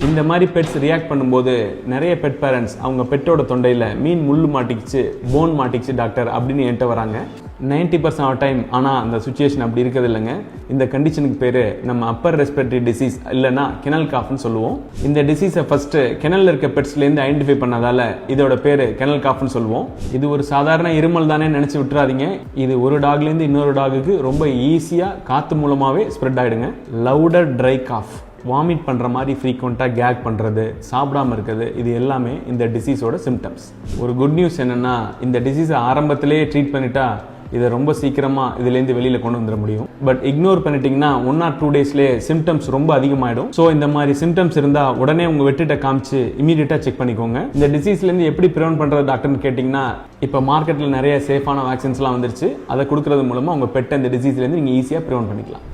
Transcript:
இந்த மாதிரி pets react பண்ணும்போது நிறைய பெட் பேரண்ட்ஸ் அவங்க பெட்டோட தொண்டையில் மீன் முள்ளு மாட்டிக்கிச்சு, போன் மாட்டிக்கிச்சு டாக்டர் அப்படின்னு என்கிட்ட வராங்க. 90% ஆஃப் டைம் ஆனால் அந்த சுச்சுவேஷன் அப்படி இருக்கிறது இல்லைங்க. இந்த கண்டிஷனுக்கு பேர் நம்ம அப்பர் ரெஸ்பிரேட்டரி டிசீஸ் இல்லைன்னா கெனல் காஃப்னு சொல்லுவோம். இந்த டிசீஸை ஃபர்ஸ்ட் கெனலில் இருக்க பெட்ஸ்லேருந்து ஐடென்டிஃபை பண்ணதால இதோட பேர் கெனல் காஃப்னு சொல்லுவோம். இது ஒரு சாதாரண இருமல் தானே நினச்சி விட்டுறாதீங்க. இது ஒரு டாக்லேருந்து இன்னொரு டாகுக்கு ரொம்ப ஈஸியாக காற்று மூலமாகவே ஸ்ப்ரெட் ஆகிடுங்க. லவுடர் ட்ரை காஃப், வாமிட் பண்ணுற மாதிரி ஃப்ரீக்வெண்ட்டாக கேக் பண்ணுறது, சாப்பிடாமல் இருக்கிறது, இது எல்லாமே இந்த டிசீஸோட சிம்டம்ஸ். ஒரு குட் நியூஸ் என்னென்னா, இந்த டிசீஸை ஆரம்பத்திலே ட்ரீட் பண்ணிட்டா இதை ரொம்ப சீக்கிரமாக இதுலேருந்து வெளியில் கொண்டு வந்துட முடியும். பட் இக்னோர் பண்ணிட்டீங்கன்னா 1 or 2 டேஸ்லேயே சிம்டம்ஸ் ரொம்ப அதிகமாகிடும். ஸோ இந்த மாதிரி சிம்டம்ஸ் இருந்தால் உடனே உங்கள் வெட்டிட்ட காமிச்சு இமீடியட்டாக செக் பண்ணிக்கோங்க. இந்த டிசீஸ்லேருந்து எப்படி ப்ரிவென்ட் பண்ணுறது டாக்டர்னு கேட்டிங்கன்னா, இப்போ மார்க்கெட்டில் நிறைய சேஃபான வேக்சின்ஸ்லாம் வந்துருச்சு. அதை கொடுக்கறது மூலமாக உங்கள் பெட்டை இந்த டிசீஸ்லேருந்து நீங்கள் ஈஸியாக ப்ரிவென்ட் பண்ணிக்கலாம்.